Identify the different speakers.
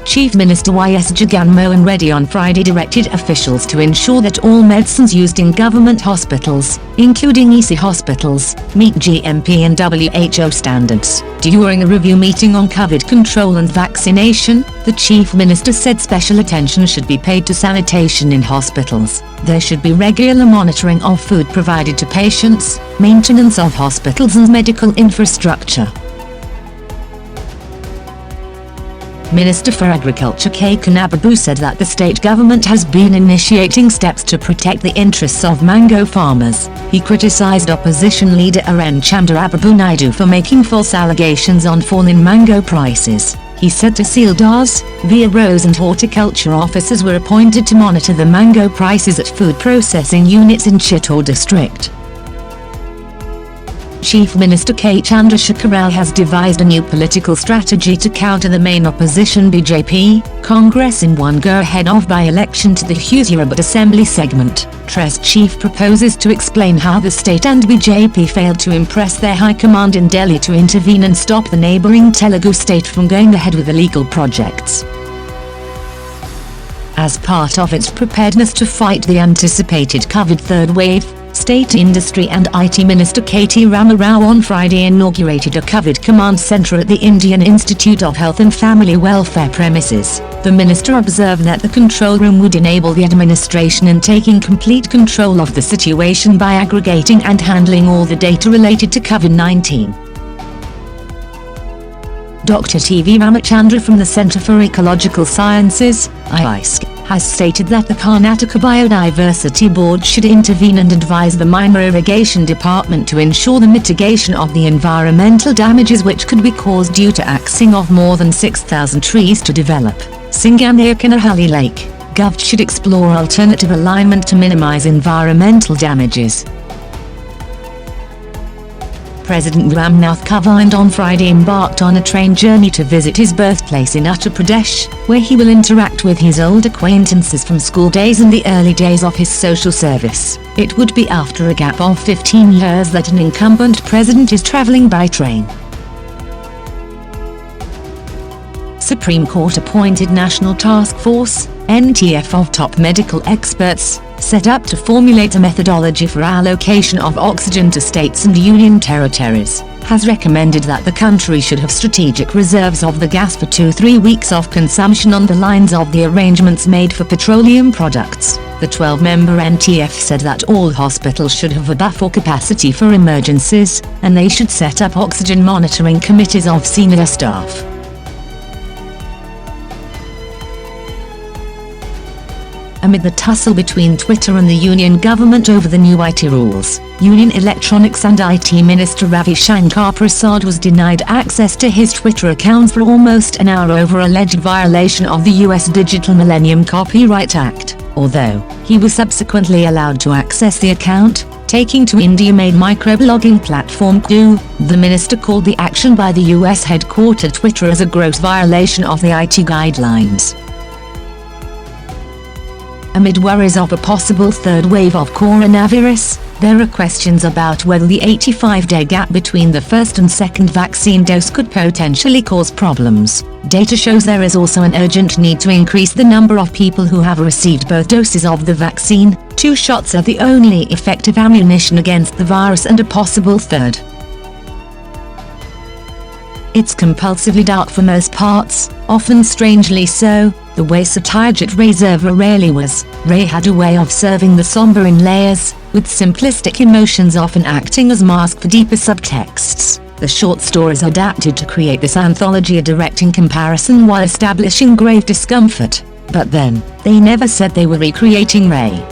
Speaker 1: Chief Minister Y.S. Jagan Mohan Reddy on Friday directed officials to ensure that all medicines used in government hospitals, including EC hospitals, meet GMP and WHO standards. During a review meeting on COVID control and vaccination, the Chief Minister said special attention should be paid to sanitation in hospitals. There should be regular monitoring of food provided to patients, maintenance of hospitals and medical infrastructure. Minister for Agriculture kannababu said that the state government has been initiating steps to protect the interests of mango farmers. He criticized opposition leader Chandrababu Naidu for making false allegations on fall in mango prices. He said Tahsildars, VROs and horticulture officers were appointed to monitor the mango prices at food processing units in Chittor district. Chief Minister K. Chandrasekhar Rao has devised a new political strategy to counter the main opposition BJP, Congress in one go-ahead of by-election to the Huzurabad Assembly segment. Prez chief proposes to explain how the state and BJP failed to impress their high command in Delhi to intervene and stop the neighbouring Telugu state from going ahead with illegal projects. As part of its preparedness to fight the anticipated COVID third wave, State Industry and IT Minister K.T. Rama Rao on Friday inaugurated a COVID command centre at the Indian Institute of Health and Family Welfare premises. The minister observed that the control room would enable the administration in taking complete control of the situation by aggregating and handling all the data related to COVID-19. Dr. T.V. Ramachandra from the Centre for Ecological Sciences, IISC, has stated that the Karnataka Biodiversity Board should intervene and advise the Minor Irrigation Department to ensure the mitigation of the environmental damages which could be caused due to axing of more than 6,000 trees to develop Singanayakanahalli Lake. govt should explore alternative alignment to minimize environmental damages. President Ramnath Kovind on Friday embarked on a train journey to visit his birthplace in Uttar Pradesh, where he will interact with his old acquaintances from school days and the early days of his social service. It would be after a gap of 15 years that an incumbent president is travelling by train. Supreme Court appointed National Task Force, NTF of top medical experts, set up to formulate a methodology for allocation of oxygen to states and union territories, has recommended that the country should have strategic reserves of the gas for 2-3 weeks of consumption on the lines of the arrangements made for petroleum products. The 12-member NTF said that all hospitals should have a buffer capacity for emergencies, and they should set up oxygen monitoring committees of senior staff. Amid the tussle between Twitter and the union government over the new IT rules, Union Electronics and IT Minister Ravi Shankar Prasad was denied access to his Twitter account for almost an hour over alleged violation of the US Digital Millennium Copyright Act, although he was subsequently allowed to access the account, taking to India-made microblogging platform KOVIND. The minister called the action by the US-headquartered Twitter as a gross violation of the IT guidelines. Amid worries of a possible third wave of coronavirus, there are questions about whether the 85-day gap between the first and second vaccine dose could potentially cause problems. Data shows there is also an urgent need to increase the number of people who have received both doses of the vaccine. 2 shots are the only effective ammunition against the virus, and a possible third. It's compulsively dark for most parts, often strangely so, the way Satyajit Ray's rarely was. Ray had a way of serving the somber in layers, with simplistic emotions often acting as mask for deeper subtexts. The short stories adapted to create this anthology, a directing comparison while establishing grave discomfort. But then, they never said they were recreating Ray.